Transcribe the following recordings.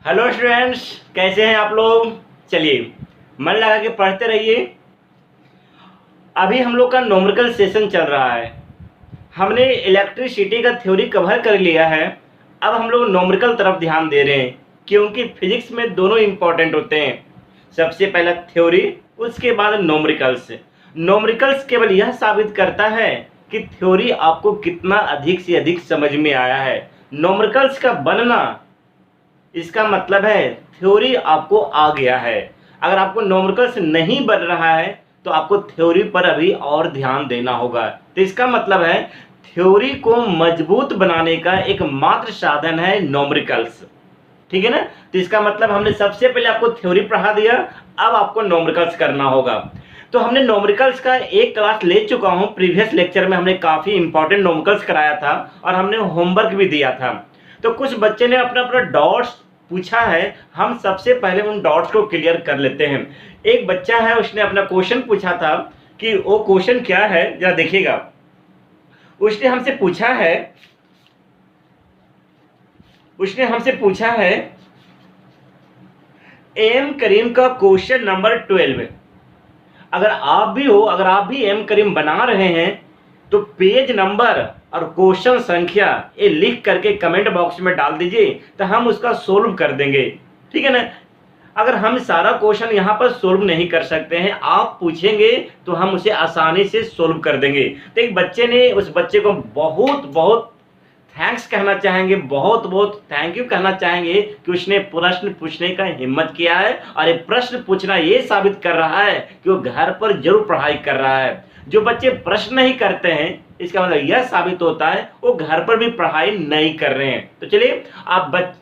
Hello students, कैसे हैं आप लोग। चलिए मन लगा के पढ़ते रहिए। अभी हम लोग का न्यूमेरिकल सेशन चल रहा है। हमने इलेक्ट्रिसिटी का थ्योरी कवर कर लिया है। अब हम लोग न्यूमेरिकल तरफ ध्यान दे रहे हैं, क्योंकि फिजिक्स में दोनों इंपॉर्टेंट होते हैं। सबसे पहला थ्योरी, उसके बाद न्यूमेरिकल्स। न्यूमेरिकल्स केवल यह साबित करता है कि थ्योरी आपको कितना अधिक से अधिक समझ में आया है। न्यूमेरिकल्स का बनना, इसका मतलब है थ्योरी आपको आ गया है। अगर आपको न्यूमेरिकल्स नहीं बन रहा है तो आपको थ्योरी पर अभी और ध्यान देना होगा। तो इसका मतलब है थ्योरी को मजबूत बनाने का एकमात्र साधन है न्यूमेरिकल्स। ठीक है ना। तो इसका मतलब हमने सबसे पहले आपको थ्योरी पढ़ा दिया, अब आपको न्यूमेरिकल्स करना होगा। तो हमने न्यूमेरिकल्स का एक क्लास ले चुका हूं। प्रीवियस लेक्चर में हमने काफी इंपॉर्टेंट न्यूमेरिकल्स कराया था और हमने होमवर्क भी दिया था। तो कुछ बच्चे ने अपना अपना डॉट्स पूछा है। हम सबसे पहले उन डॉट्स को क्लियर कर लेते हैं। एक बच्चा है, उसने अपना क्वेश्चन पूछा था कि वो क्वेश्चन क्या है, जरा देखिएगा। उसने हमसे पूछा है एम करीम का क्वेश्चन नंबर 12। अगर आप भी एम करीम बना रहे हैं तो पेज नंबर और क्वेश्चन संख्या ये लिख करके कमेंट बॉक्स में डाल दीजिए, तो हम उसका सोल्व कर देंगे। ठीक है ना। अगर हम सारा क्वेश्चन यहाँ पर सोल्व नहीं कर सकते हैं, आप पूछेंगे तो हम उसे आसानी से सोल्व कर देंगे। तो एक बच्चे ने, उस बच्चे को बहुत बहुत थैंक्स कहना चाहेंगे, बहुत बहुत थैंक यू कहना चाहेंगे कि उसने प्रश्न पूछने का हिम्मत किया है। और ये प्रश्न पूछना ये साबित कर रहा है कि वो घर पर जरूर पढ़ाई कर रहा है। जो बच्चे प्रश्न नहीं करते हैं, इसका मतलब यह साबित होता है वो घर पर भी पढ़ाई नहीं कर रहे हैं। तो चलिए, आप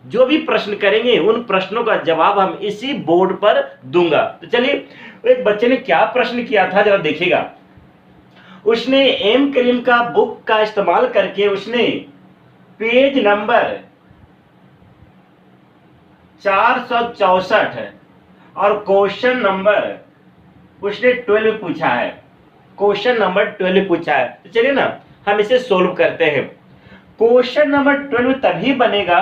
जो भी प्रश्न करेंगे उन प्रश्नों का जवाब हम इसी बोर्ड पर दूंगा। तो चलिए, एक बच्चे ने क्या प्रश्न किया था जरा देखिएगा। उसने एम करीम का बुक का इस्तेमाल करके उसने पेज नंबर 464 और क्वेश्चन नंबर उसने 12 पूछा है। क्वेश्चन नंबर 12 पूछा है। तो चलिए ना, हम इसे सोल्व करते हैं। क्वेश्चन नंबर 12 तभी बनेगा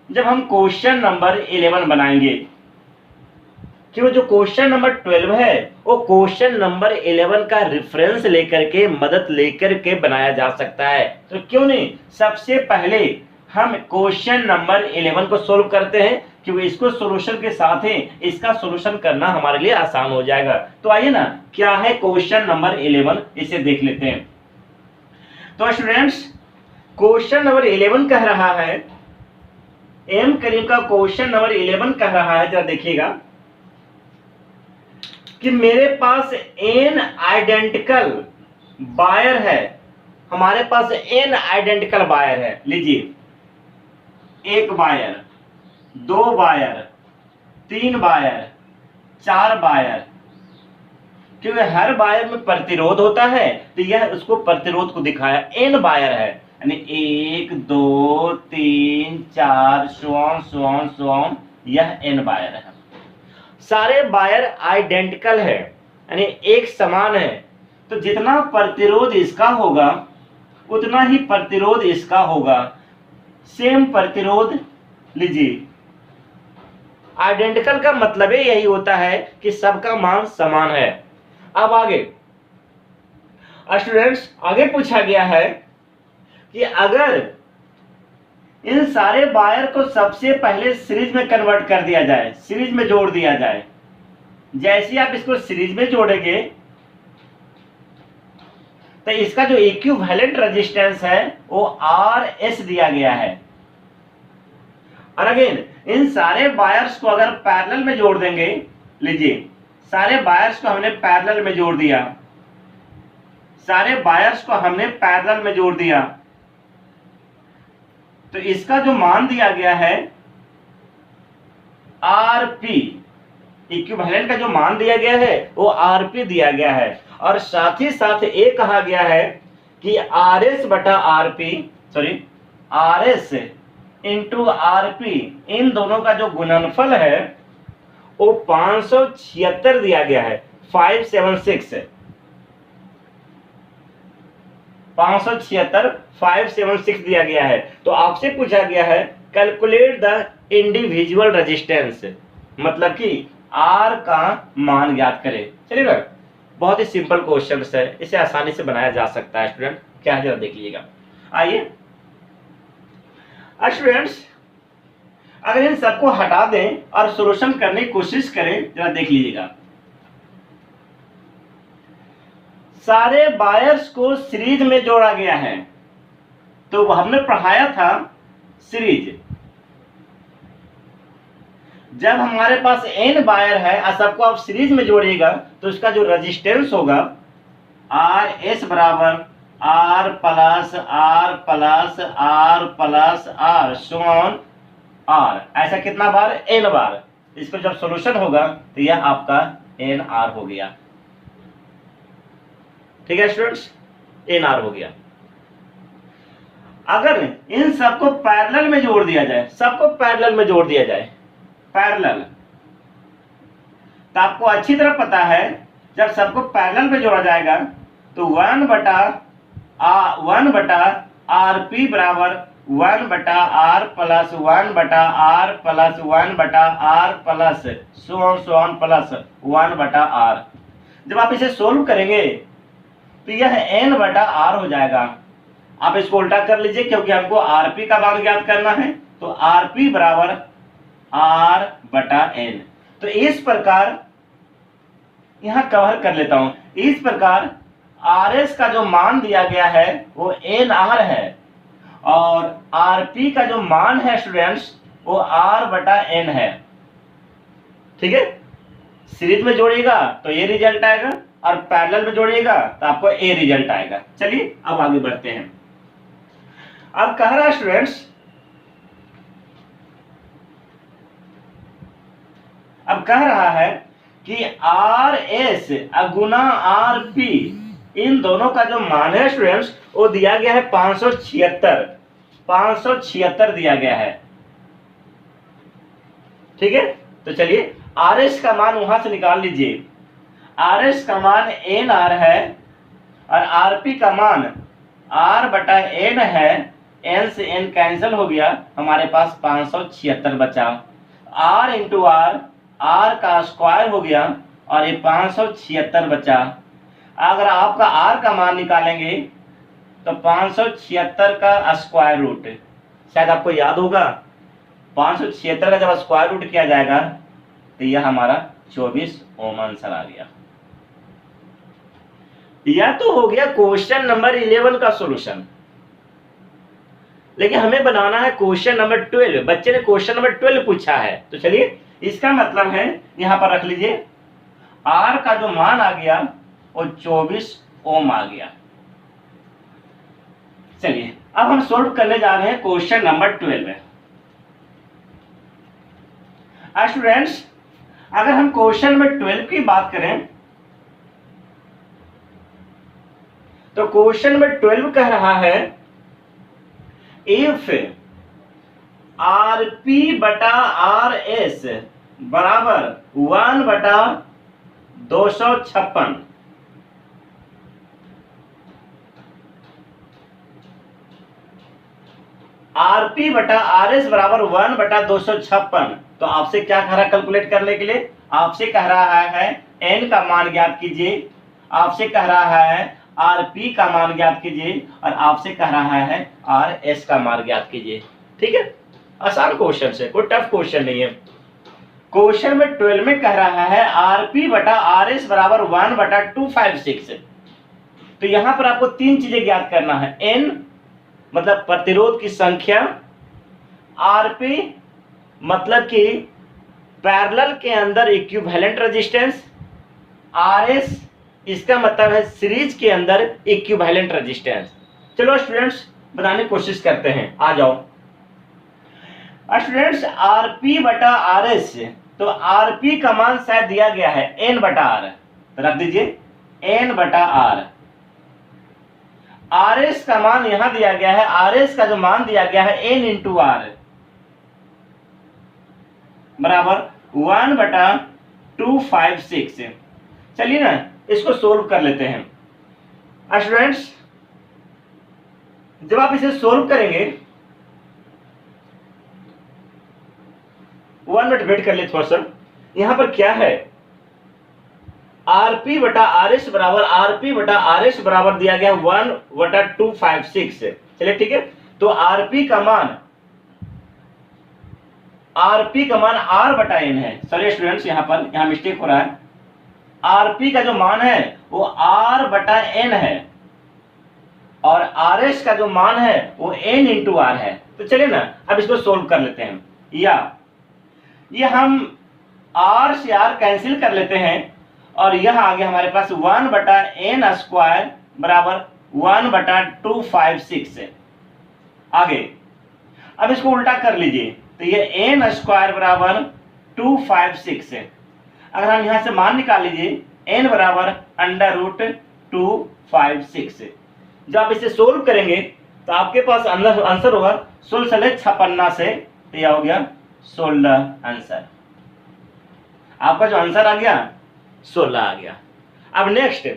जब हम क्वेश्चन नंबर 11 बनाएंगे। क्यों, जो क्वेश्चन नंबर 12 है वो क्वेश्चन नंबर 11 का रेफरेंस लेकर के, मदद लेकर के बनाया जा सकता है। तो क्यों नहीं, सबसे पहले हम क्वेश्चन नंबर 11 को सोल्व करते हैं, क्योंकि इसको सॉल्यूशन के साथ ही इसका सॉल्यूशन करना हमारे लिए आसान हो जाएगा। तो आइए ना, क्या है क्वेश्चन नंबर 11, इसे देख लेते हैं। तो स्टूडेंट्स, क्वेश्चन नंबर 11 कह रहा है, एम करीम का क्वेश्चन नंबर 11 कह रहा है, जरा देखिएगा कि मेरे पास n आइडेंटिकल वायर है। हमारे पास n आइडेंटिकल वायर है। लीजिए, एक वायर, दो वायर, तीन वायर, चार वायर। क्योंकि हर वायर में प्रतिरोध होता है, तो यह उसको प्रतिरोध को दिखाया। n वायर है, यानी 1 2 3 4 सो ऑन, यह n वायर है। सारे वायर आइडेंटिकल है, यानी एक समान है। तो जितना प्रतिरोध इसका होगा उतना ही प्रतिरोध इसका होगा। सेम प्रतिरोध। लीजिए, आइडेंटिकल का मतलब यही होता है कि सबका मान समान है। अब आगे स्टूडेंट्स, आगे पूछा गया है कि अगर इन सारे वायर को सबसे पहले सीरीज में कन्वर्ट कर दिया जाए, सीरीज में जोड़ दिया जाए। जैसे ही आप इसको सीरीज में जोड़ेंगे तो इसका जो इक्विवेलेंट रेजिस्टेंस है वो RS दिया गया है। और अगेन, इन सारे वायर्स को अगर पैरेलल में जोड़ देंगे, लीजिए सारे वायर्स को हमने पैरेलल में जोड़ दिया, सारे वायर्स को हमने पैरेलल में जोड़ दिया, तो इसका जो मान दिया गया है RP, इक्विवेलेंट का जो मान दिया गया है वो RP दिया गया है। और साथ ही साथ ये कहा गया है कि RS बटा RP, sorry RS into RP, इन दोनों का जो गुणनफल है वो 576 दिया गया है। 576 576 576 दिया गया है। तो आपसे पूछा गया है कैलकुलेट द इंडिविजुअल रेजिस्टेंस, मतलब कि R का मान ज्ञात करें। चलिए ना, बहुत ही सिंपल क्वेश्चन है, इसे आसानी से बनाया जा सकता है स्टूडेंट। क्या है जरा देख लीजिएगा। आइए स्टूडेंट्स, अगर इन सबको हटा दें और सॉल्यूशन करने की कोशिश करें, जरा देख लीजिएगा। सारे वायर्स को सीरीज में जोड़ा गया है, तो हमने पढ़ाया था सीरीज। जब हमारे पास n वायर है और सबको आप सीरीज में जोड़िएगा तो उसका जो रेजिस्टेंस होगा आर एस बराबर R plus R plus R plus R so on R, ऐसा कितना बार? n बार। इसको जब सॉल्यूशन होगा तो यह आपका एन आर हो गया। ठीक है स्टूडेंट्स, एन आर हो गया। अगर इन सबको पैरेलल में जोड़ दिया जाए, सबको पैरेलल में जोड़ दिया जाए, पैरेलल, तो आपको अच्छी तरह पता है जब सबको पैरेलल में जोड़ा जाएगा तो 1 बटा आर पी बराबर 1 बटा आर प्लस 1 बटा आर प्लस 1 बटा आर प्लस सोन प्लस 1 बटा आर। जब आप इसे सोल्व करेंगे तो यह n बटा आर हो जाएगा। आप इसको उल्टा कर लीजिए क्योंकि हमको आरपी का मान ज्ञात करना है, तो आरपी बराबर आर बटा एन। तो इस प्रकार यहां कवर कर लेता हूं, इस प्रकार आर एस का जो मान दिया गया है वो एन आर है और आरपी का जो मान है स्टूडेंट्स वो आर बटा एन है। ठीक है, सीरीज में जोड़िएगा तो ये रिजल्ट आएगा और पैरेलल में जोड़िएगा तो आपको ए रिजल्ट आएगा। चलिए अब आगे बढ़ते हैं। अब कह रहा है स्टूडेंट्स, अब कह रहा है कि आर एस गुना आर पी, इन दोनों का जो मान है स्टूडेंट्स वो दिया गया है 576 दिया गया है। ठीक है, तो चलिए आर एस का मान वहां से निकाल लीजिए। आर एस का मान एन आर है और आर पी का मान आर बटा एन है। एन से एन कैंसिल हो गया, हमारे पास 576 बचा। आर इंटू आर, आर का स्क्वायर हो गया और ये 576 बचा। अगर आपका आर का मान निकालेंगे तो 576 का स्क्वायर रूट, शायद आपको याद होगा 576 का जब स्क्वायर रूट किया जाएगा तो यह हमारा 24 ओम आंसर आ गया। यह तो हो गया क्वेश्चन नंबर 11 का सॉल्यूशन, लेकिन हमें बनाना है क्वेश्चन नंबर 12। बच्चे ने क्वेश्चन नंबर 12 पूछा है, तो चलिए इसका मतलब है यहां पर रख लीजिए आर का जो मान आ गया वो 24 ओम आ गया। चलिए अब हम सोल्व करने जा रहे हैं क्वेश्चन नंबर 12। स्टूडेंट्स, अगर हम क्वेश्चन नंबर 12 की बात करें तो क्वेश्चन नंबर 12 कह रहा है इफ आर पी बटा आर एस बराबर 1 बटा 256, आर पी बटा आर एस बराबर 1 बटा 256, तो आपसे क्या कह रहा है कैलकुलेट करने के लिए? आपसे कह रहा है एन का मान ज्ञात कीजिए, आपसे कह रहा है आर पी का मान ज्ञात कीजिए और आपसे कह रहा है आर एस का मान ज्ञात कीजिए। ठीक है, आसान क्वेश्चन है, कोई टफ क्वेश्चन नहीं है। क्वेश्चन में 12 में कह रहा है आर पी बटा आर एस बराबर 1 बटा 256। तो यहां पर आपको तीन चीजें ज्ञात करना है। एन मतलब प्रतिरोध की संख्या, आर पी मतलब कि पैरेलल के अंदर इक्विवेलेंट रेजिस्टेंस, आर एस इसका मतलब है सीरीज के अंदर इक्विवेलेंट रेजिस्टेंस। चलो स्टूडेंट्स बनाने की कोशिश करते हैं, आ जाओ स्टूडेंट्स। आरपी बटा आर एस, तो आरपी का मान शायद दिया गया है एन बटा आर, तो रख दीजिए एन बटा आर। आर एस का मान यहां दिया गया है, आर एस का जो मान दिया गया है एन इंटू आर बराबर 1 बटा 256। चलिए ना इसको सोल्व कर लेते हैं स्टूडेंट्स। जब आप इसे सोल्व करेंगे 1 मिनट वेट कर ले थोड़ा सा। यहां पर क्या है, आरपी बटा आर एस बराबर दिया गया 1/256। चलिए ठीक है, तो आरपी का मान आर बटा एन है। सॉरी स्टूडेंट्स, यहां मिस्टेक हो रहा है। आरपी का जो मान है वो आर बटा एन है और आर एस का जो मान है वो एन इंटू आर है। तो चलिए ना अब इसको सोल्व कर लेते हैं, या ये हम आर से आर कैंसिल कर लेते हैं और यह आ गया हमारे पास 1/n² बराबर 1/256 है। आगे अब इसको उल्टा कर लीजिए, तो ये n² बराबर 256 है। अगर हम यहां से मान निकाल लीजिए, n बराबर √256 है। जब आप इसे सोल्व करेंगे तो आपके पास आंसर होगा 1656 से, तो यह हो गया 16 आंसर। आपका जो आंसर आ गया 16 आ गया। अब नेक्स्ट,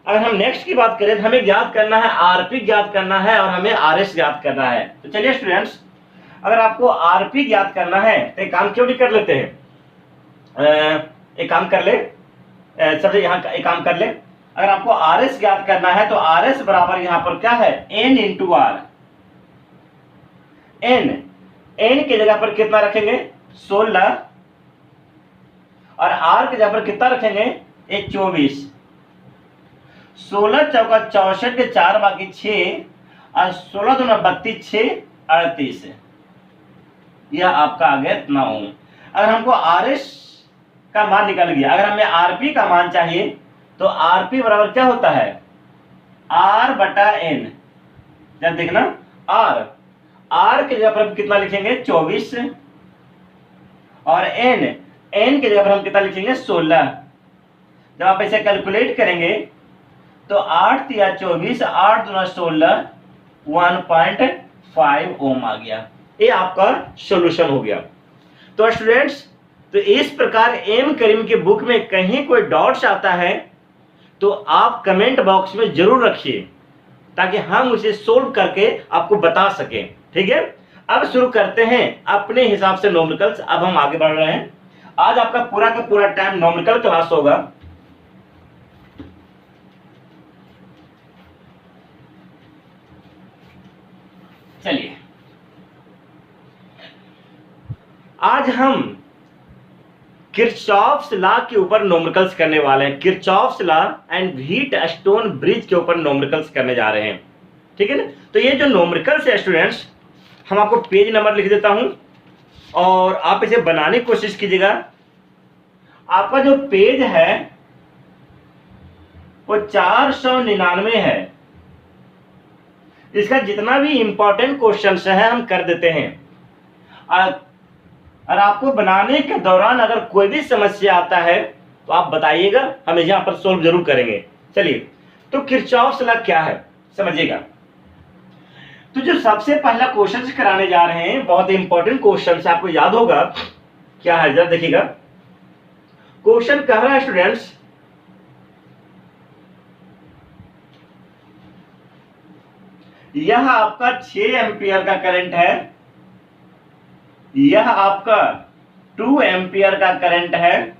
अगर हम नेक्स्ट की बात करें तो हमें ज्ञात करना है आरपी ज्ञात करना है और हमें आरएस ज्ञात करना है। तो चलिए स्टूडेंट्स, अगर आपको आरपी ज्ञात करना है तो एक काम क्यों नहीं कर लेते हैं, एक काम कर ले, सबसे यहाँ एक काम कर ले। अगर आपको आरएस ज्ञात करना है तो आरएस बराबर यहाँ पर क्या है, एन इंटू आर। एन की जगह पर कितना रखेंगे, 16, और आर की जगह पर कितना रखेंगे, 24। 16 चौका 64 के 4 बाकी 6 और 16 दूना 32, 6 38। यह आपका आ गया इतना ओम। अगर हमको आरएस का मान निकल गया, अगर हमें आरपी का मान चाहिए तो आरपी बराबर क्या होता है, आर बटा एन। जब देखना आर की जगह पर हम कितना लिखेंगे, 24, और एन की जगह पर हम कितना लिखेंगे, 16। जब आप इसे कैलकुलेट करेंगे तो 8 या 24, 8 दूना 16, 1.5 ओम आ गया। ये आपका सॉल्यूशन हो गया। तो स्टूडेंट्स, तो इस प्रकार एम करीम की बुक में कहीं कोई डाउट्स आता है तो आप कमेंट बॉक्स में जरूर रखिए ताकि हम उसे सोल्व करके आपको बता सकें। ठीक है, अब शुरू करते हैं अपने हिसाब से न्यूमेरिकल्स। अब हम आगे बढ़ रहे हैं। आज आपका पूरा का पूरा टाइम न्यूमेरिकल क्लास होगा। चलिए आज हम किरचॉफ्स लॉ के ऊपर न्यूमेरिकल्स करने वाले हैं। Kirchhoff's law and Wheatstone bridge के ऊपर न्यूमेरिकल्स करने जा रहे हैं। ठीक है ना, तो ये जो न्यूमेरिकल्स है स्टूडेंट्स, हम आपको पेज नंबर लिख देता हूं और आप इसे बनाने की कोशिश कीजिएगा। आपका जो पेज है वो 499 है। इसका जितना भी इंपॉर्टेंट क्वेश्चन है हम कर देते हैं। और आपको बनाने के दौरान अगर कोई भी समस्या आता है तो आप बताइएगा, हम यहां पर सोल्व जरूर करेंगे। चलिए, तो किरचॉफ्स लॉ क्या है समझिएगा। तो जो सबसे पहला क्वेश्चन कराने जा रहे हैं, बहुत इंपॉर्टेंट क्वेश्चन है, आपको याद होगा क्या है, जरा देखिएगा। क्वेश्चन कह रहा है स्टूडेंट्स, यह आपका 6 एम्पियर का करंट है, यह आपका 2 एम्पियर का करंट है,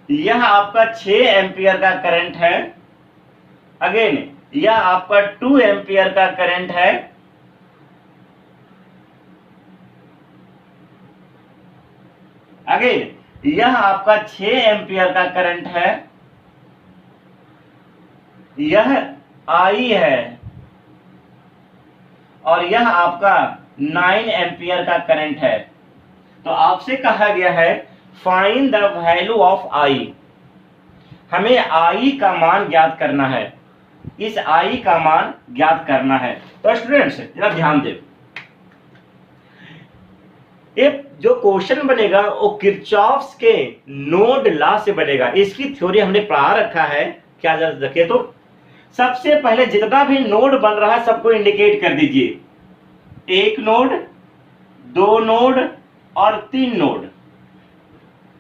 यह आपका 6 एम्पियर का करंट है, अगेन यह आपका 2 एम्पियर का करंट है, अगेन यह आपका 6 एम्पियर का करंट है, यह आई है, और यह आपका 9 एम्पियर का करंट है। तो आपसे कहा गया है फाइंड द वैल्यू ऑफ आई। हमें आई का मान ज्ञात करना है, इस आई का मान ज्ञात करना है। तो स्टूडेंट्स जरा ध्यान दें, ये जो क्वेश्चन बनेगा वो किरचॉफ्स के नोड लॉ से बनेगा। इसकी थ्योरी हमने पढ़ा रखा है, क्या जरा देखिए। तो सबसे पहले जितना भी नोड बन रहा है सबको इंडिकेट कर दीजिए, 1 नोड, 2 नोड और 3 नोड।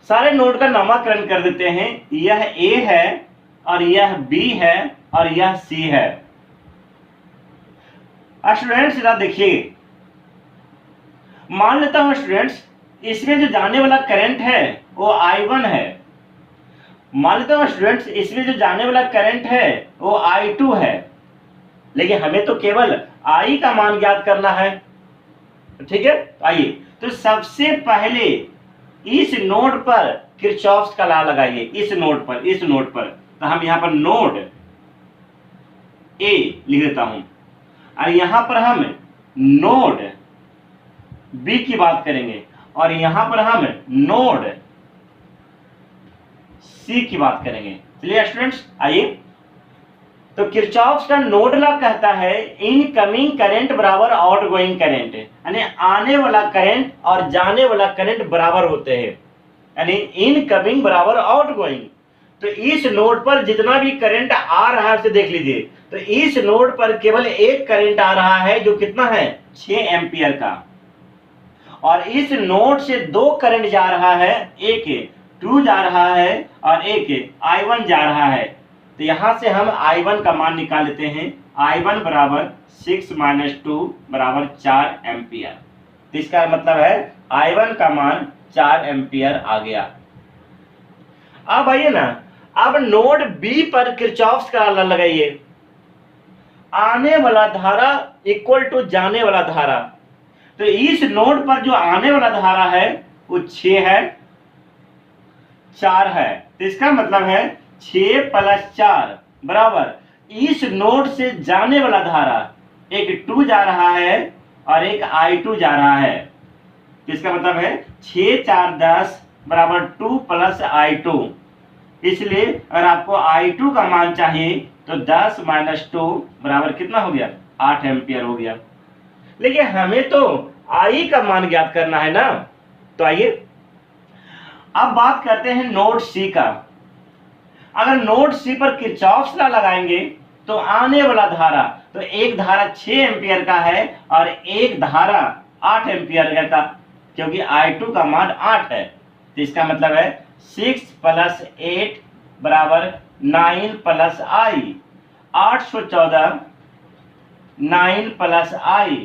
सारे नोड का नामकरण कर देते हैं। यह ए है और यह बी है और यह सी है। स्टूडेंट्स जरा देखिए, मान लेता हूं स्टूडेंट्स इसमें जो जाने वाला करंट है वो I1 है। मान लेता हूं स्टूडेंट्स इसमें जो जाने वाला करंट है वो I2 है, लेकिन हमें तो केवल I का मान ज्ञात करना है। ठीक है, आइए तो सबसे पहले इस नोड पर किरचॉफ्स का लॉ लगाइए। इस नोड पर तो हम यहां पर नोड ए लिख देता हूं और यहां पर हम नोड बी की बात करेंगे और यहां पर हम नोड सी की बात करेंगे। चलिए स्टूडेंट्स आइए, तो किरचॉफ्स का नोड लॉ कहता है इनकमिंग करंट बराबर आउटगोइंग करंट, यानी आने वाला करंट और जाने वाला करंट बराबर होते हैं, यानी इनकमिंग बराबर आउटगोइंग। तो इस नोड पर जितना भी करंट आ रहा है उसे देख लीजिए, तो इस नोड पर केवल एक करंट आ रहा है जो कितना है 6 एम्पियर का, और इस नोड से दो करंट जा रहा है, एक 2 जा रहा है और एक I1 जा रहा है। तो यहां से हम I1 का मान निकाल लेते हैं, I1 बराबर 6 - 2 बराबर 4 एम्पियर। तो इसका मतलब है I1 का मान 4 एम्पियर आ गया। अब आइए ना, अब नोड बी पर किरचॉफ्स का लॉ लगाइए। आने वाला धारा इक्वल टू जाने वाला धारा, तो इस नोड पर जो आने वाला धारा है वो 6 है, 4 है, तो इसका मतलब है 6 + 4 बराबर इस नोड से जाने वाला धारा, एक 2 जा रहा है और एक I2 जा रहा है। तो इसका मतलब है 6 × 4 = 10 बराबर 2 + I2। इसलिए अगर आपको I2 का मान चाहिए तो 10 - 2 बराबर कितना हो गया 8 एम्पियर हो गया। लेकिन हमें तो I का मान ज्ञात करना है ना, तो आइए अब बात करते हैं नोड सी का। अगर नोड सी पर किरचॉफ्स लॉ लगाएंगे तो आने वाला धारा, तो एक धारा 6 एम्पियर का है और एक धारा 8 एम्पियर का, क्योंकि I2 का मान 8 है। तो इसका मतलब है 6 + 8 बराबर 9 + I, 814 9 + I,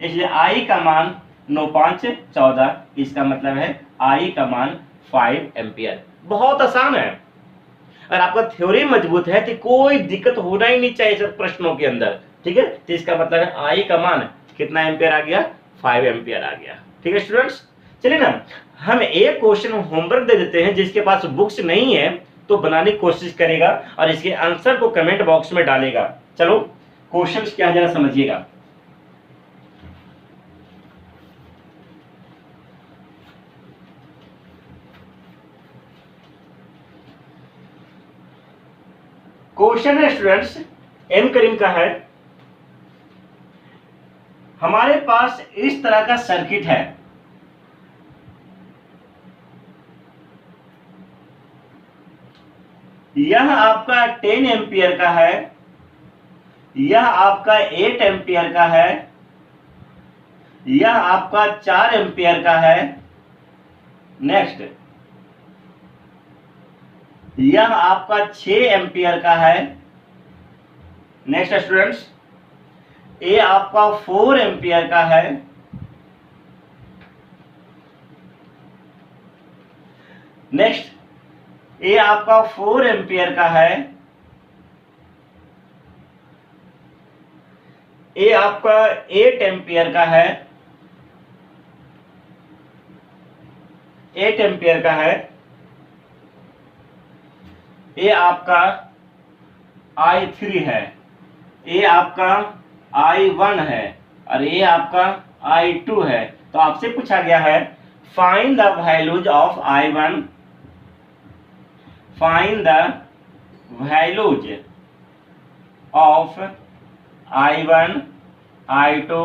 इसलिए I का मान 9 × 5 = 14। इसका मतलब है I का मान 5 एम्पियर। बहुत आसान है, अगर आपका थ्योरी मजबूत है तो कोई दिक्कत होना ही नहीं चाहिए सब प्रश्नों के अंदर। ठीक है, तो इसका मतलब है I का मान कितना एम्पियर आ गया 5 एम्पियर आ गया। ठीक है स्टूडेंट्स, चलिए ना हम एक क्वेश्चन होमवर्क दे देते हैं, जिसके पास बुक्स नहीं है तो बनाने की कोशिश करेगा और इसके आंसर को कमेंट बॉक्स में डालेगा। चलो क्वेश्चंस क्या है जरा समझिएगा। क्वेश्चन है स्टूडेंट्स एम करीम का है, हमारे पास इस तरह का सर्किट है, यह आपका 10 एम्पियर का है, यह आपका 8 एम्पियर का है, यह आपका 4 एम्पियर का है। नेक्स्ट, यह आपका 6 एम्पियर का है। नेक्स्ट स्टूडेंट्स, ये आपका 4 एम्पियर का है। नेक्स्ट, ये आपका 4 एम्पियर का है। ये आपका 8 एम्पियर का है, 8 एम्पियर का है। ये आपका I3 है, ये आपका I1 है और ये आपका I2 है। तो आपसे पूछा गया है find the values of I1, find the values of I1, I2,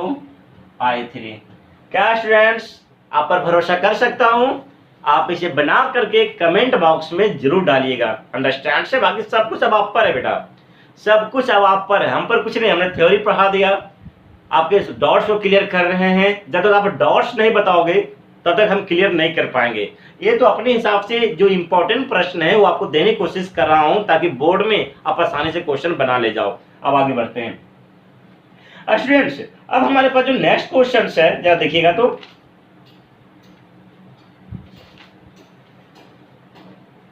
I3। क्या स्टूडेंट्स आप पर भरोसा कर सकता हूं? आप इसे बना करके कमेंट बॉक्स में जरूर डालिएगा। अंडरस्टैंड से बाकी सब कुछ अब आप पर है बेटा, सब कुछ अब आप पर है, हम पर कुछ नहीं। हमने थ्योरी पढ़ा दिया, आपके डॉट्स को क्लियर कर रहे हैं। जब तक आप डॉट्स नहीं बताओगे तब तक हम क्लियर नहीं कर पाएंगे। ये तो अपने हिसाब से जो इंपॉर्टेंट प्रश्न है वो आपको देने की कोशिश कर रहा हूं, ताकि बोर्ड में आप आसानी से क्वेश्चन बना ले जाओ। अब आगे बढ़ते हैं। स्टूडेंट्स अब हमारे पास जो नेक्स्ट क्वेश्चन है जरा देखिएगा, तो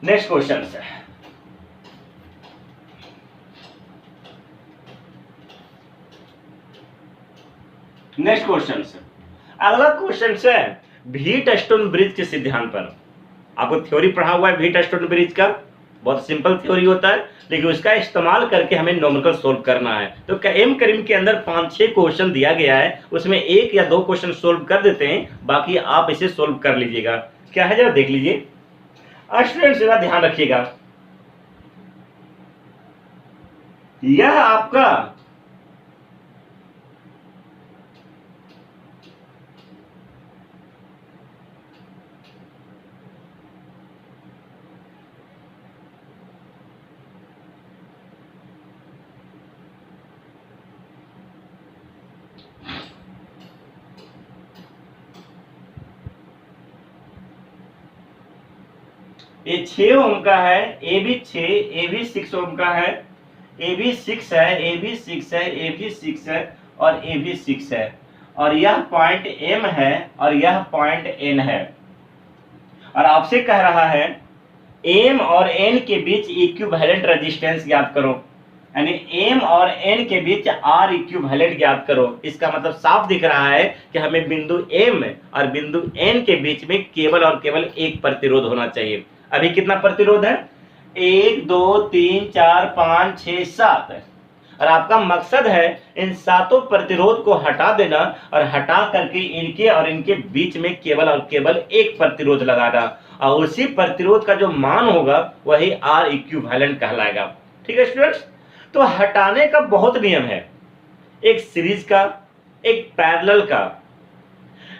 नेक्स्ट क्वेश्चन है अगला क्वेश्चन है व्हीट स्टोन ब्रिज के सिद्धांत पर। आपको थ्योरी पढ़ा हुआ है व्हीट स्टोन ब्रिज का, बहुत सिंपल थ्योरी होता है, लेकिन उसका इस्तेमाल करके हमें न्यूमेरिकल सोल्व करना है। तो एम करीम के अंदर 5-6 क्वेश्चन दिया गया है, उसमें 1 या 2 क्वेश्चन सोल्व कर देते हैं, बाकी आप इसे सोल्व कर लीजिएगा। क्या है जरा देख लीजिए स्टूडेंट्स, जरा ध्यान रखिएगा। यह आपका ये 6 ओम का है, ए भी 6, ए भी 6 ओम का है, ए भी 6 है, ए भी 6 है, ए भी 6 है और ए भी 6 है, और यह पॉइंट एम है और यह पॉइंट एन है। और आपसे कह रहा है एम और एन के बीच इक्विवेलेंट रेजिस्टेंस ज्ञात करो, यानी एम और एन के बीच आर इक्विवेलेंट ज्ञात करो। इसका मतलब साफ दिख रहा है कि हमें बिंदु एम और बिंदु एन के बीच में केवल और केवल एक प्रतिरोध होना चाहिए। अभी कितना प्रतिरोध है? 1 2 3 4 5 6 7, और आपका मकसद है इन 7 प्रतिरोध को हटा देना और हटा करके इनके और इनके बीच में केवल और केवल एक प्रतिरोध लगाना, और उसी प्रतिरोध का जो मान होगा वही आर इक्विवेलेंट कहलाएगा। ठीक है स्टूडेंट्स, तो हटाने का बहुत नियम है, एक सीरीज का, एक पैरेलल का,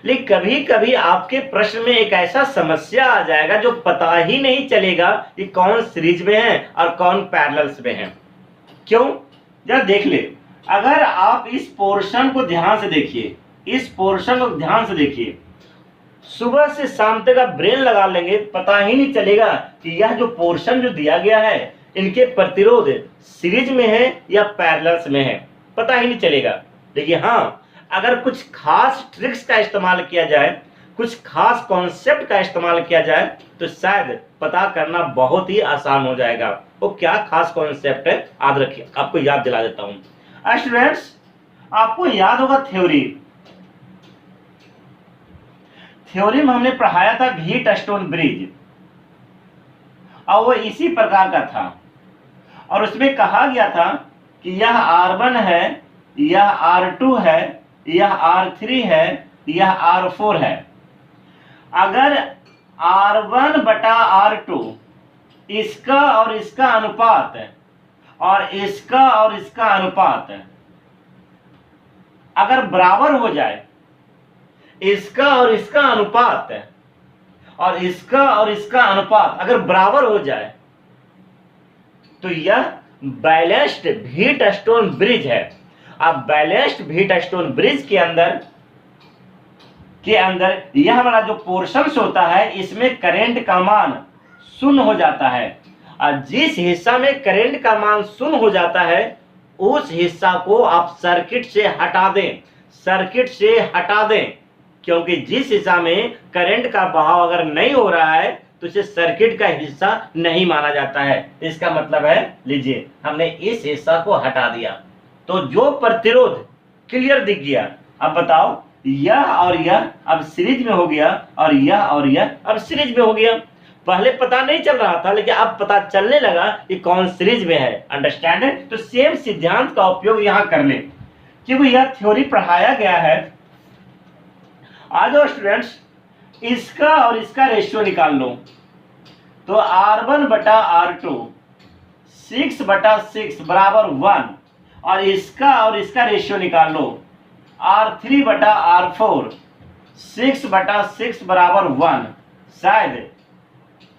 लेकिन कभी कभी आपके प्रश्न में एक ऐसा समस्या आ जाएगा जो पता ही नहीं चलेगा कि कौन सीरीज में है और कौन पैरेलल्स में है। क्यों? जरा देख ले, अगर आप इस पोर्शन को ध्यान से देखिए, इस पोर्शन को ध्यान से देखिए, सुबह से शाम तक आप ब्रेन लगा लेंगे, पता ही नहीं चलेगा कि यह जो पोर्शन जो दिया गया है इनके प्रतिरोध सीरीज में है या पैरेलल्स में है, पता ही नहीं चलेगा। लेकिन हाँ, अगर कुछ खास ट्रिक्स का इस्तेमाल किया जाए, कुछ खास कॉन्सेप्ट का इस्तेमाल किया जाए, तो शायद पता करना बहुत ही आसान हो जाएगा। वो क्या खास कॉन्सेप्ट है याद रखिए, आपको याद दिला देता हूं। स्टूडेंट्स आपको याद होगा थ्योरी में हमने पढ़ाया था व्हीट स्टोन ब्रिज, और वो इसी प्रकार का था, और उसमें कहा गया था कि यह R1 है, यह R2 है, यह R3 है, यह R4 है। अगर R1 बटा R2 इसका और इसका अनुपात और इसका और इसका अनुपात अगर बराबर हो जाए, इसका और इसका अनुपात और इसका और इसका अनुपात अगर बराबर हो जाए, तो यह बैलेंस्ड व्हीट स्टोन ब्रिज है। अब बैलेंस्ड व्हीट स्टोन ब्रिज के अंदर यह वाला जो पोर्शंस होता है, इसमें करंट का मान 0 हो जाता है, और जिस हिस्सा में करंट का मान 0 हो जाता है उस हिस्सा को आप सर्किट से हटा दें, सर्किट से हटा दें, क्योंकि जिस हिस्सा में करंट का बहाव अगर नहीं हो रहा है तो इसे सर्किट का हिस्सा नहीं माना जाता है। इसका मतलब है, लीजिए हमने इस हिस्सा को हटा दिया, तो जो प्रतिरोध क्लियर दिख गया। अब बताओ, यह और यह अब सीरीज में हो गया और यह अब सीरीज में हो गया। पहले पता नहीं चल रहा था, लेकिन अब पता चलने लगा कि कौन सीरीज में है। अंडरस्टैंड है? तो सेम सिद्धांत का उपयोग यहां कर ले, क्योंकि यह थ्योरी पढ़ाया गया है। आ जाओ स्टूडेंट्स, इसका और इसका रेशियो निकाल लो, तो R1 बटा R2 6 बटा 6 बराबर 1, और इसका रेशियो निकाल लो, R3 बटा R4 6 बटा 6 बराबर 1, शायद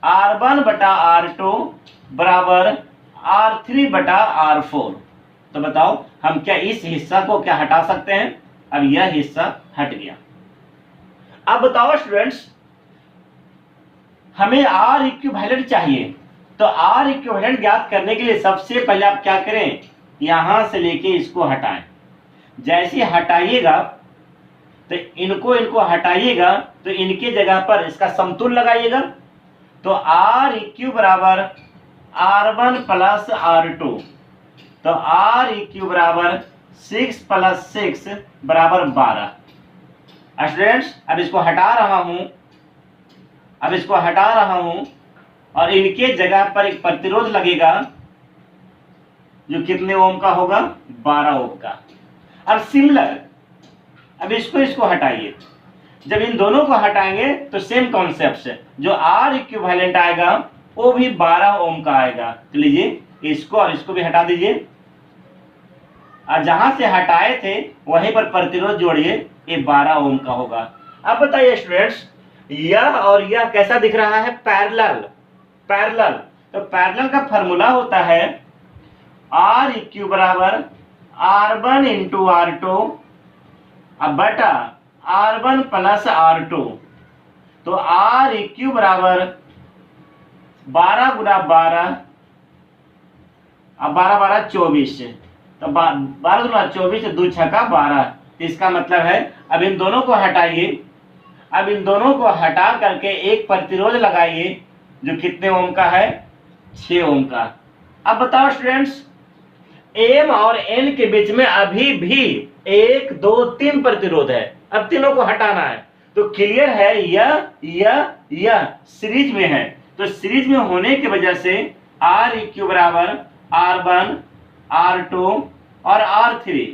R1 बटा R2 बराबर R3 बटा R4। तो बताओ हम क्या इस हिस्सा को क्या हटा सकते हैं? अब यह हिस्सा हट गया। अब बताओ स्टूडेंट्स, हमें R इक्विवेलेंट चाहिए, तो R इक्विवेलेंट ज्ञात करने के लिए सबसे पहले आप क्या करें, यहां से लेके इसको हटाएं, जैसे ही हटाइएगा तो इनको इनको हटाइएगा तो इनके जगह पर इसका समतुल्य लगाइएगा। तो आर इक्यू बराबर R1 प्लस R2, तो आर इक्यू बराबर 6 प्लस 6 बराबर 12। स्टूडेंट्स अब इसको हटा रहा हूं, और इनके जगह पर एक प्रतिरोध लगेगा जो कितने ओम का होगा, 12 ओम का। अब सिमिलर, अब इसको हटाइए। जब इन दोनों को हटाएंगे तो सेम कॉन्सेप्ट है, जो आर इक्विवेलेंट आएगा वो भी 12 ओम का आएगा। तो लीजिए इसको और इसको भी हटा दीजिए, और जहां से हटाए थे वहीं पर प्रतिरोध जोड़िए, ये 12 ओम का होगा। अब बताइए स्टूडेंट्स, यह और यह कैसा दिख रहा है, पैरेलल। तो पैरेलल का फॉर्मूला होता है आर इक्यू बराबर R1 इंटू R2 बटा R1 प्लस R2। तो आर इक्यू बराबर 12 गुना 12, 12 12 24, तो 12 गुना 24 2 छक्का 12। इसका मतलब है अब इन दोनों को हटाइए, अब इन दोनों को हटा करके एक प्रतिरोध लगाइए जो कितने ओम का है, 6 ओम का। अब बताओ स्टूडेंट्स, एम और एन के बीच में अभी भी 1 2 3 प्रतिरोध है, अब तीनों को हटाना है। तो क्लियर है यह सीरीज में है, तो सीरीज में होने की वजह से आर इक्यू बराबर R1 R2 और R3,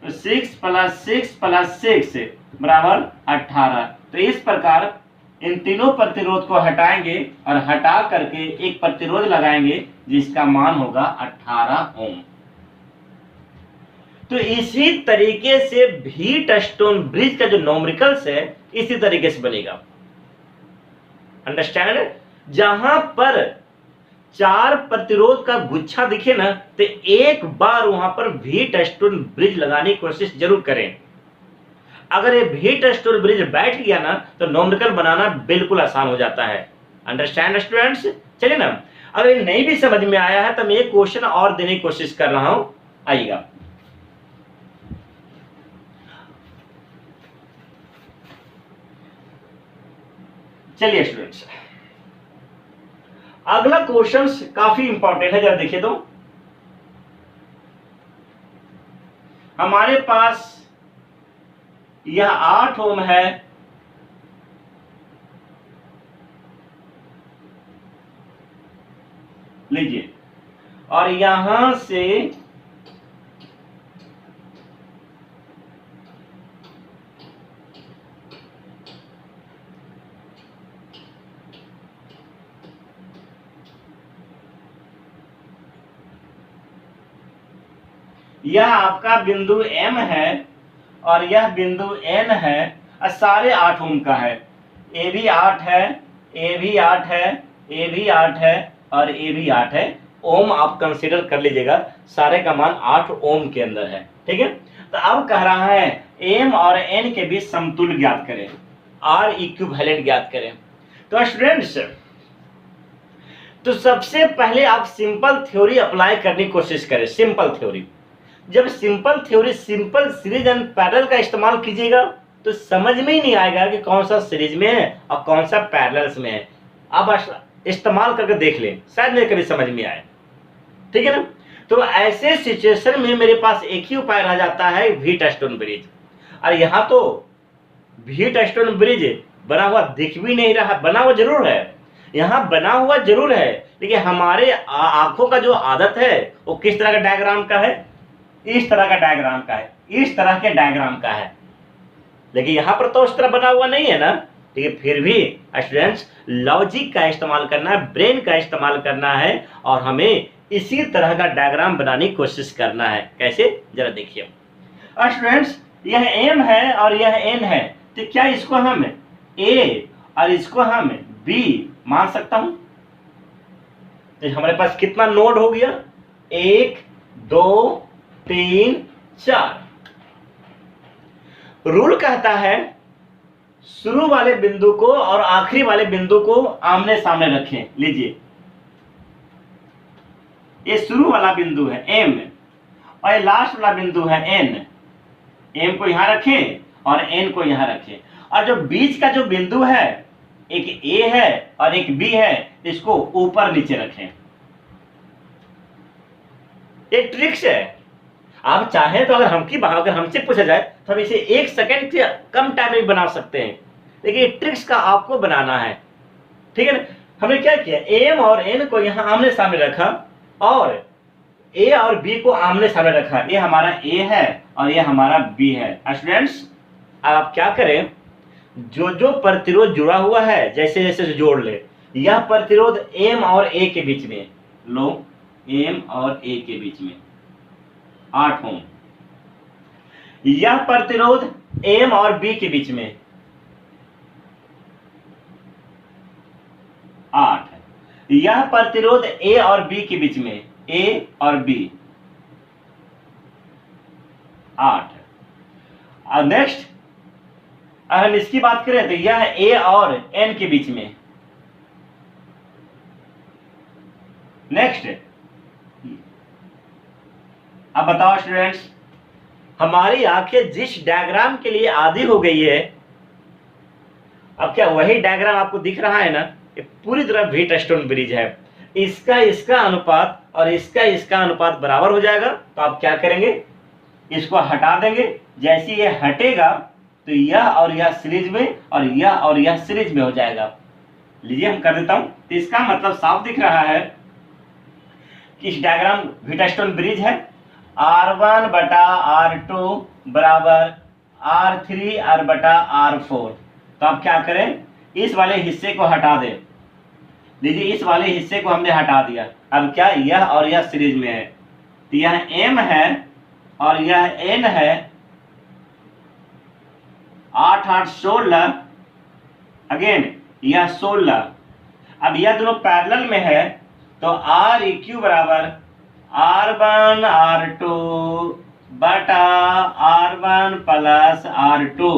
तो 6 प्लस 6 प्लस 6 बराबर 18। तो इस प्रकार इन तीनों प्रतिरोध को हटाएंगे और हटा करके एक प्रतिरोध लगाएंगे जिसका मान होगा 18 ओम। तो इसी तरीके से व्हीटस्टोन ब्रिज का जो न्यूमेरिकल्स है इसी तरीके से बनेगा। अंडरस्टैंड? जहां पर 4 प्रतिरोध का गुच्छा दिखे ना, तो एक बार वहां पर व्हीटस्टोन ब्रिज लगाने की कोशिश जरूर करें। अगर ये व्हीटस्टोन ब्रिज बैठ गया ना तो न्यूमेरिकल बनाना बिल्कुल आसान हो जाता है। Understand students? चलिए ना, अगर ये नहीं भी समझ में आया है तो मैं एक क्वेश्चन और देने की कोशिश कर रहा हूं, आइएगा। चलिए स्टूडेंट्स, अगला क्वेश्चन काफी इंपॉर्टेंट है, जरा देखिए तो। हमारे पास यह 8 ओम है, लीजिए, और यहां से यह आपका बिंदु M है और यह बिंदु N है, और सारे 8 ओम का है। ए भी 8 है, ए भी 8 है, ए भी 8 है और ए भी 8 है। ओम आप कंसीडर कर लीजिएगा, सारे का मान 8 ओम के अंदर है। ठीक है, तो अब कह रहा है M और N के बीच समतुल्य ज्ञात करें, R इक्विवेलेंट ज्ञात करें। तो स्टूडेंट्स, तो सबसे पहले आप सिंपल थ्योरी अप्लाई करने की कोशिश करें। सिंपल थ्योरी, जब simple theory, simple series and parallel का इस्तेमाल कीजिएगा तो समझ में ही नहीं आएगा कि कौन सा सीरीज में है और कौन सा पैरेलल्स में है। अब इस्तेमाल करके देख लें, शायद मेरे कभी समझ में आए। ठीक है ना? तो ऐसे सिचुएशन में मेरे पास एक ही उपाय रह जाता है, व्हीटस्टोन ब्रिज। और यहाँ तो व्हीटस्टोन ब्रिज बना हुआ दिख भी नहीं रहा, बना हुआ जरूर है, यहाँ बना हुआ जरूर है, लेकिन हमारे आंखों का जो आदत है वो किस तरह का डायग्राम का है, इस तरह का डायग्राम का है, इस तरह के डायग्राम का है। लेकिन यहाँ पर तो उस तरह बना हुआ नहीं है ना। लेकिन फिर भी स्टूडेंट्स, लॉजिक का इस्तेमाल करना है, ब्रेन का इस्तेमाल करना है और हमें इसी तरह का डायग्राम बनाने की कोशिश करना है। कैसे, जरा देखिए स्टूडेंट्स, यह M है और यह N है, तो क्या इसको हम A और इसको हम B मान सकता हूं? तो हमारे पास कितना नोड हो गया, 1 2 3 4। रूल कहता है शुरू वाले बिंदु को और आखिरी वाले बिंदु को आमने सामने रखें। लीजिए, ये शुरू वाला बिंदु है M और ये लास्ट वाला बिंदु है N। m को यहां रखें और n को यहां रखें, और जो बीच का जो बिंदु है, एक a है और एक b है, इसको ऊपर नीचे रखें। एक ट्रिक्स है, आप चाहें तो अगर हमसे पूछा जाए तो हम इसे 1 सेकंड से कम टाइम में बना सकते हैं, लेकिन ये ट्रिक्स का आपको बनाना है, ठीक है ना। हमने क्या किया, m और n को यहाँ आमने सामने रखा और a और b को आमने सामने रखा। ये हमारा a है और ये हमारा b है। स्टूडेंट्स, अब आप क्या करें, जो जो प्रतिरोध जुड़ा हुआ है जैसे जैसे जोड़ ले। यह प्रतिरोध m और a के बीच में, लो m और a के बीच में 8 ओम। यह प्रतिरोध m और b के बीच में 8 है। यह प्रतिरोध a और b के बीच में, a और b 8 है। और नेक्स्ट अगर हम इसकी बात करें तो यह a और n के बीच में। नेक्स्ट, अब बताओ स्टूडेंट्स, हमारी आंखें जिस डायग्राम के लिए आदी हो गई है, अब क्या वही डायग्राम आपको दिख रहा है ना, ये पूरी तरह व्हीटस्टोन ब्रिज है। इसका अनुपात और इसका अनुपात बराबर हो जाएगा, तो आप क्या करेंगे, इसको हटा देंगे। जैसे ये हटेगा तो यह और यह सीरीज में और यह सीरीज में हो जाएगा। लीजिए हम कर देता हूं। तो इसका मतलब साफ दिख रहा है कि इस डायग्राम व्हीटस्टोन ब्रिज है। R1 बटा R2 बराबर R3 R बटा R4। तो आप क्या करें, इस वाले हिस्से को हटा दें। लीजिए इस वाले हिस्से को हमने हटा दिया। अब क्या, यह और यह सीरीज में है, तो यह m है और यह n है। 8 8 16, अगेन यह 16। अब यह दोनों पैरेलल में है, तो Req बराबर R1 R2 बटा R1 प्लस R2।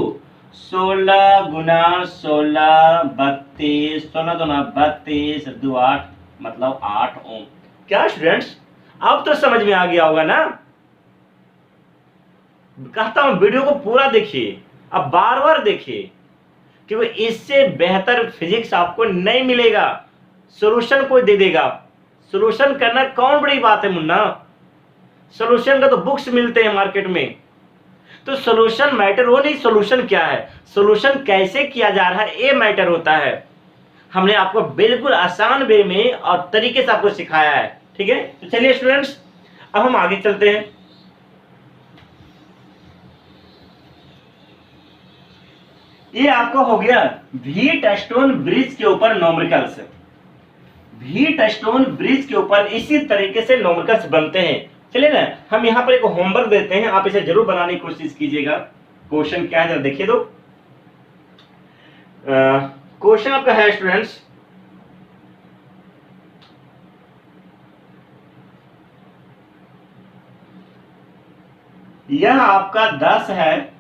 16 गुना 16 32, 16 दूना 32, 2 8, मतलब 8 ओम। क्या स्टूडेंट्स, अब तो समझ में आ गया होगा ना। कहता हूं वीडियो को पूरा देखिए, अब बार बार देखिए, क्योंकि इससे बेहतर फिजिक्स आपको नहीं मिलेगा। सॉल्यूशन कोई दे देगा, सॉल्यूशन करना कौन बड़ी बात है मुन्ना। सॉल्यूशन का तो बुक्स मिलते हैं मार्केट में। तो सॉल्यूशन मैटर वो नहीं, सॉल्यूशन क्या है, सॉल्यूशन कैसे किया जा रहा है, ये मैटर होता है। हमने आपको बिल्कुल आसान वे में और तरीके से आपको सिखाया है, ठीक है। तो चलिए स्टूडेंट्स, अब हम आगे चलते हैं। ये आपको हो गया व्हीटस्टोन ब्रिज के ऊपर न्यूमेरिकल्स। व्हीटस्टोन ब्रिज के ऊपर इसी तरीके से न्यूमेरिकल्स बनते हैं। चलिए ना, हम यहाँ पर एक होमवर्क देते हैं, आप इसे जरूर बनाने की कोशिश कीजिएगा। क्वेश्चन क्या है जरा देखिए दो। क्वेश्चन आपका है स्टूडेंट्स, यह आपका 10 है,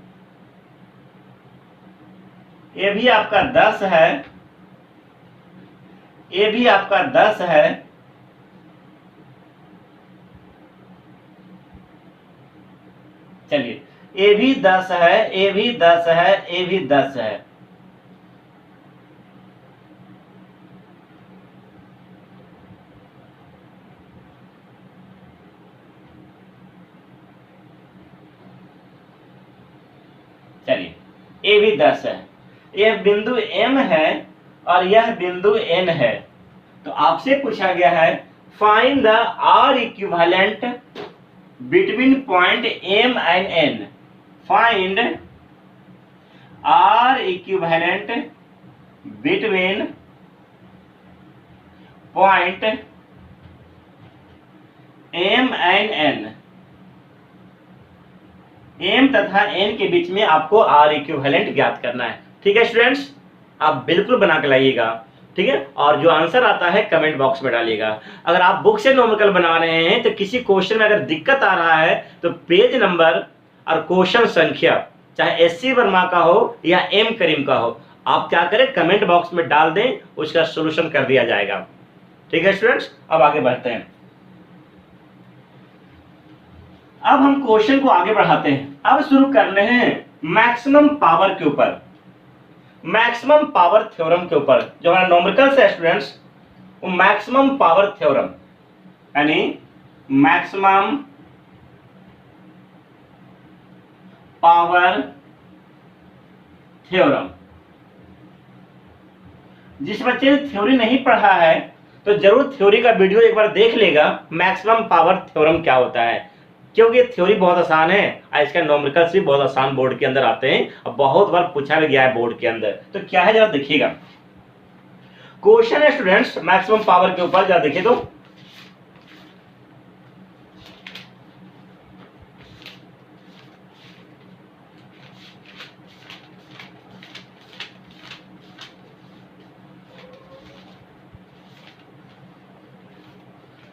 ये भी आपका 10 है, ये भी आपका 10 है, चलिए ये भी 10 है, ये भी 10 है, ये भी 10 है। चलिए ये भी 10 है, यह बिंदु M है और यह बिंदु N है। तो आपसे पूछा गया है find the R equivalent between point M and N। Find R equivalent between point M and N। M तथा N के बीच में आपको R इक्विवेलेंट ज्ञात करना है। ठीक है स्टूडेंट्स, आप बिल्कुल बना के लाइएगा, ठीक है। और जो आंसर आता है कमेंट बॉक्स में डालिएगा। अगर आप बुक से न्यूमेरिकल बना रहे हैं तो किसी क्वेश्चन में अगर दिक्कत आ रहा है तो पेज नंबर और क्वेश्चन संख्या, चाहे SC वर्मा का हो या M करीम का हो, आप क्या करें कमेंट बॉक्स में डाल दें, उसका सोल्यूशन कर दिया जाएगा। ठीक है स्टूडेंट्स, अब आगे बढ़ते हैं। अब हम क्वेश्चन को आगे बढ़ाते हैं। अब शुरू कर रहे हैं मैक्सिमम पावर के ऊपर, मैक्सिमम पावर थ्योरम के ऊपर। जो हमारा न्यूमेरिकल्स है स्टूडेंट्स, वो मैक्सिमम पावर थ्योरम यानी मैक्सिमम पावर थ्योरम। जिस बच्चे ने थ्योरी नहीं पढ़ा है तो जरूर थ्योरी का वीडियो एक बार देख लेगा, मैक्सिमम पावर थ्योरम क्या होता है, क्योंकि थ्योरी बहुत आसान है और इसका न्यूमेरिकल्स भी बहुत आसान बोर्ड के अंदर आते हैं और बहुत बार पूछा भी गया है बोर्ड के अंदर। तो क्या है जरा देखिएगा, क्वेश्चन है स्टूडेंट्स मैक्सिमम पावर के ऊपर, जरा देखिए तो।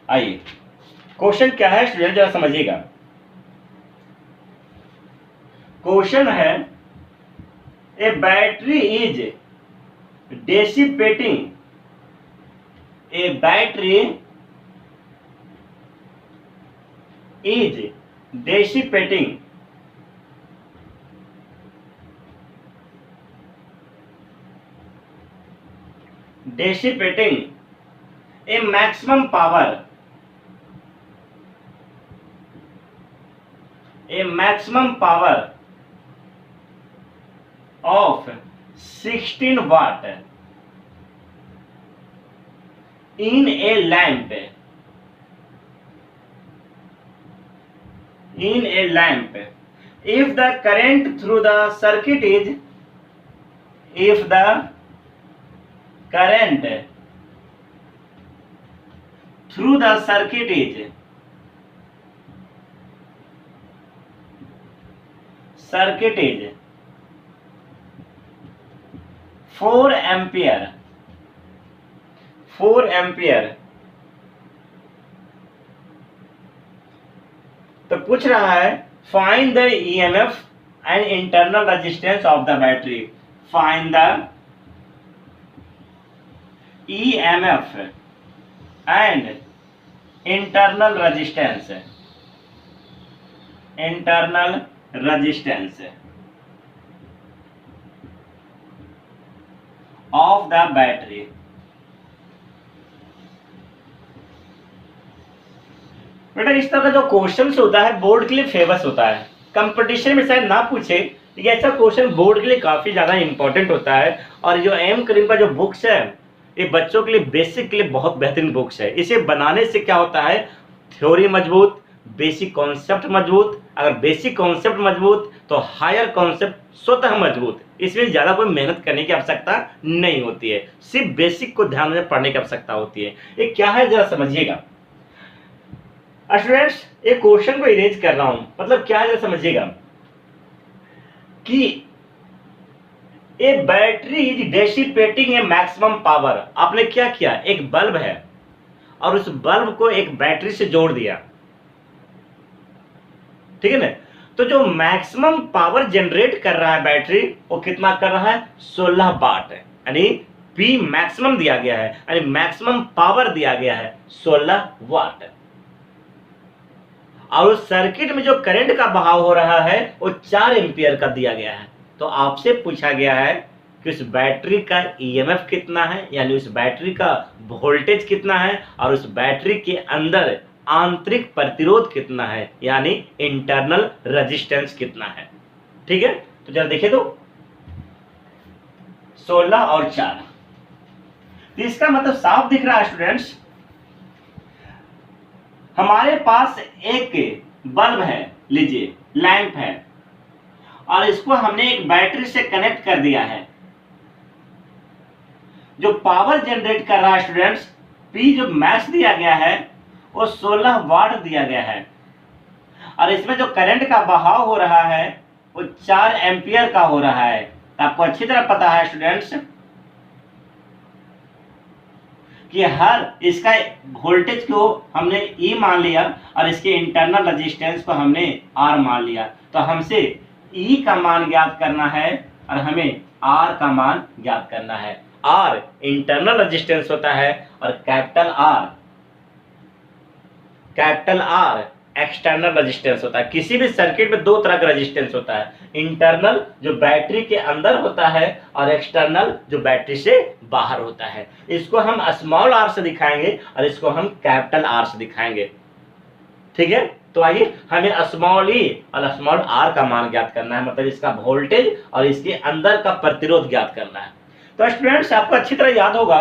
आइए क्वेश्चन क्या है स्टूडेंट जरा समझिएगा। क्वेश्चन है a battery is dissipating, a battery is dissipating a maximum power, a maximum power of 16 watt in a lamp, if the current through the circuit is, if the current through the circuit is 4 ampere, 4 ampere, तो पूछ रहा है find the EMF and internal resistance of the battery, find the EMF and internal resistance, internal resistance of the battery. बेटा इस तरह का जो question होता है बोर्ड के लिए फेमस होता है, कंपटीशन में शायद ना पूछे, लेकिन ऐसा क्वेश्चन बोर्ड के लिए काफी ज्यादा इंपॉर्टेंट होता है। और जो एम करीम का जो बुक्स है ये बच्चों के लिए बेसिक के लिए बहुत बेहतरीन बुक्स है। इसे बनाने से क्या होता है, थ्योरी मजबूत, बेसिक कॉन्सेप्ट मजबूत, अगर बेसिक कॉन्सेप्ट मजबूत तो हायर कॉन्सेप्ट स्वतः मजबूत। इसमें ज्यादा कोई मेहनत करने की आवश्यकता नहीं होती है, सिर्फ बेसिक को ध्यान में पढ़ने की आवश्यकता होती है। ये क्या है जरा समझिएगा स्टूडेंट्स, एक क्वेश्चन को इरेज कर रहा हूं, मतलब क्या है जरा समझिएगा कि a battery is dissipating a maximum power. आपने क्या किया, एक बल्ब है और उस बल्ब को एक बैटरी से जोड़ दिया, ठीक है ना। तो जो मैक्सिमम पावर जनरेट कर रहा है बैटरी वो कितना कर रहा है, 16 वाट है, यानी P मैक्सिमम दिया गया है, यानी मैक्सिमम पावर दिया गया है 16 वाट। और उस सर्किट में जो करंट का बहाव हो रहा है वो 4 एम्पियर का दिया गया है। तो आपसे पूछा गया है कि उस बैटरी का ईएमएफ कितना है, यानी उस बैटरी का वोल्टेज कितना है, और उस बैटरी के अंदर आंतरिक प्रतिरोध कितना है, यानी इंटरनल रेजिस्टेंस कितना है। ठीक है, तो जरा देखिए तो 16 और 4, तो इसका मतलब साफ दिख रहा है स्टूडेंट्स, हमारे पास एक बल्ब है, लीजिए लैंप है, और इसको हमने एक बैटरी से कनेक्ट कर दिया है। जो पावर जनरेट कर रहा है स्टूडेंट्स, P जो मैक्स दिया गया है वो 16 वाट दिया गया है, और इसमें जो करंट का बहाव हो रहा है वो 4 एम्पियर का हो रहा है। तो आपको अच्छी तरह पता है स्टूडेंट्स कि हर इसका वोल्टेज को हमने E मान लिया और इसके इंटरनल रेजिस्टेंस को हमने R मान लिया। तो हमसे E का मान ज्ञात करना है और हमें R का मान ज्ञात करना है। R इंटरनल रेजिस्टेंस होता है और कैपिटल R एक्सटर्नल रेजिस्टेंस होता है। किसी भी सर्किट में दो तरह का रेजिस्टेंस होता है, इंटरनल जो बैटरी के अंदर होता है और एक्सटर्नल जो बैटरी से बाहर होता है। इसको हम स्मॉल आर से दिखाएंगे और इसको हम कैपिटल आर से दिखाएंगे। ठीक है, तो आइए हमें स्मॉल ई और स्मॉल आर का मान ज्ञात करना है, मतलब इसका वोल्टेज और इसके अंदर का प्रतिरोध ज्ञात करना है। तो स्टूडेंट्स आपको अच्छी तरह याद होगा,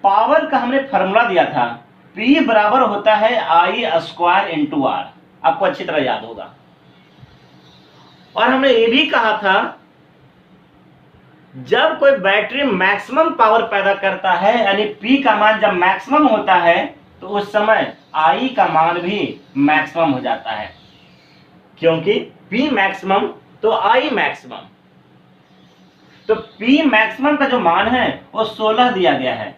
पावर का हमने फॉर्मूला दिया था, P बराबर होता है I स्क्वायर इंटू आर। आपको अच्छी तरह याद होगा। और हमने ये भी कहा था, जब कोई बैटरी मैक्सिमम पावर पैदा करता है, यानी P का मान जब मैक्सिमम होता है, तो उस समय I का मान भी मैक्सिमम हो जाता है, क्योंकि P मैक्सिमम तो I मैक्सिमम। तो P मैक्सिमम का जो मान है वो 16 दिया गया है,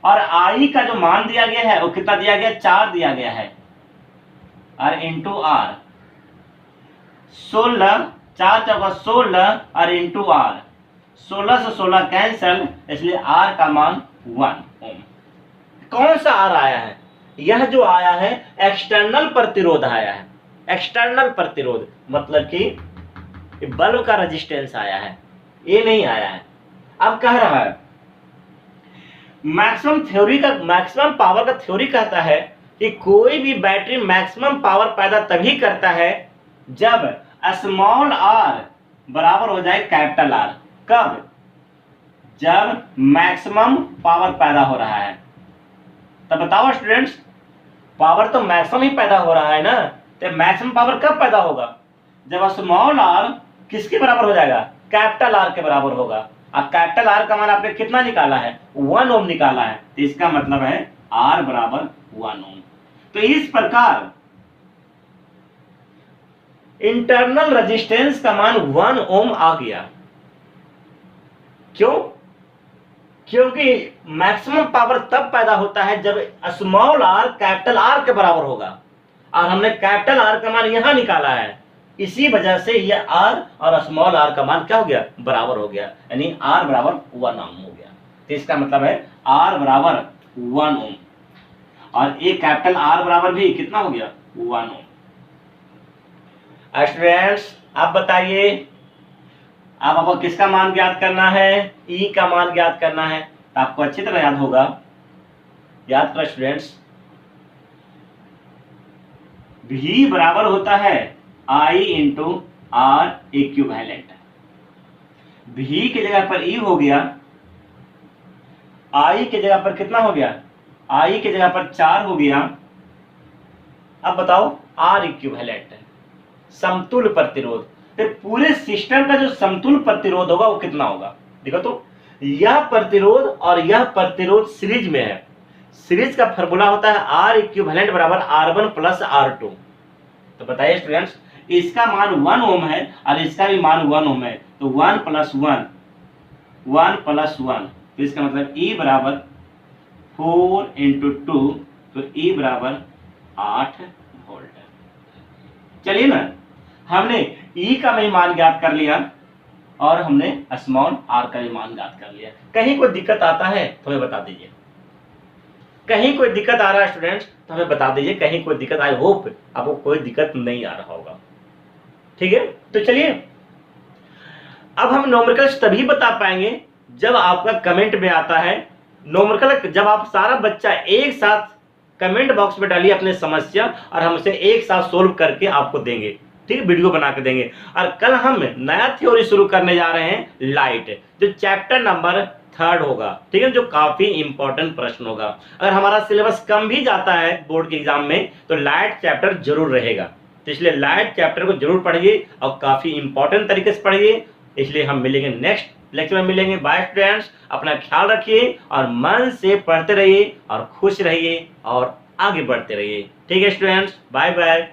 और I का जो मान दिया गया है वो कितना दिया गया, 4 दिया गया है, और इंटू आर 16, 4 चौका 16 और इंटू आर 16 से 16 कैंसल, इसलिए आर का मान 1 ओम। कौन सा आर आया है? यह जो आया है एक्सटर्नल प्रतिरोध आया है। एक्सटर्नल प्रतिरोध मतलब कि बल्ब का रेजिस्टेंस आया है, ये नहीं आया है। अब कह रहा है मैक्सिमम पावर का थ्योरी कहता है कि कोई भी बैटरी मैक्सिमम पावर पैदा तभी करता है जब स्मॉल आर बराबर हो जाए कैपिटल आर। कब? जब मैक्सिमम पावर पैदा हो रहा है। तब बताओ स्टूडेंट्स, पावर तो मैक्सिमम ही पैदा हो रहा है ना, तो मैक्सिमम पावर कब पैदा होगा? जब स्मॉल आर किसके बराबर हो जाएगा? कैपिटल आर के बराबर होगा। अब कैपिटल आर का मान आपने कितना निकाला है? 1 ओम निकाला है, तो इसका मतलब है आर बराबर 1 ओम। तो इस प्रकार इंटरनल रेजिस्टेंस का मान 1 ओम आ गया। क्यों? क्योंकि मैक्सिमम पावर तब पैदा होता है जब स्मॉल आर कैपिटल आर के बराबर होगा, और हमने कैपिटल आर का मान यहां निकाला है, इसी वजह से यह आर और स्मॉल आर का मान क्या हो गया? बराबर हो गया, यानी आर बराबर 1 ओम हो गया। तो इसका मतलब है आर बराबर 1 ओम, और एक कैपिटल आर बराबर भी कितना हो गया? 1 ओम। स्टूडेंट्स आप बताइए, अब आपको किसका मान ज्ञात करना है? ई का मान ज्ञात करना है। तो आपको अच्छी तरह याद होगा, याद करो स्टूडेंट्स, V बराबर होता है I into R equivalent. V की जगह पर E हो गया, I की जगह पर कितना हो गया? I की जगह पर 4 हो गया। अब बताओ R इक्विवेलेंट समतुल्य प्रतिरोध, तो पूरे सिस्टम का जो समतुल्य प्रतिरोध होगा वो कितना होगा? देखो तो यह प्रतिरोध और यह प्रतिरोध सीरीज में है। सीरीज का फॉर्मूला होता है R इक्विवेलेंट बराबर R1 प्लस R2। तो बताइए स्टूडेंट्स, इसका मान 1 ओम है और इसका भी मान 1 ओम है, तो 1 प्लस 1 1 प्लस 1, तो इसका मतलब E बराबर 4 इंटू 2, तो E बराबर 8 वोल्ट। चलिए ना, हमने E का भी मान ज्ञात कर लिया और हमने स्मॉल आर का भी मान ज्ञात कर लिया। कहीं कोई दिक्कत आता है तो हमें बता दीजिए। कहीं कोई दिक्कत आ रहा है स्टूडेंट्स तो हमें बता दीजिए। कहीं कोई दिक्कत, आई होप आपको कोई दिक्कत नहीं आ रहा होगा। ठीक है, तो चलिए अब हम न्यूमेरिकल्स तभी बता पाएंगे जब आपका कमेंट में आता है न्यूमेरिकल। जब आप सारा बच्चा एक साथ कमेंट बॉक्स में डालिए अपनी समस्या, और हम उसे एक साथ सोल्व करके आपको देंगे। ठीक है, वीडियो बना के देंगे। और कल हम नया थ्योरी शुरू करने जा रहे हैं, लाइट, जो चैप्टर नंबर 3 होगा। ठीक है, जो काफी इंपॉर्टेंट प्रश्न होगा। अगर हमारा सिलेबस कम भी जाता है बोर्ड के एग्जाम में, तो लाइट चैप्टर जरूर रहेगा। तो इसलिए लाइट चैप्टर को जरूर पढ़िए और काफी इंपॉर्टेंट तरीके से पढ़िए। इसलिए हम मिलेंगे नेक्स्ट लेक्चर में मिलेंगे। बाय स्टूडेंट्स, अपना ख्याल रखिए और मन से पढ़ते रहिए और खुश रहिए और आगे बढ़ते रहिए। ठीक है स्टूडेंट्स, बाय बाय।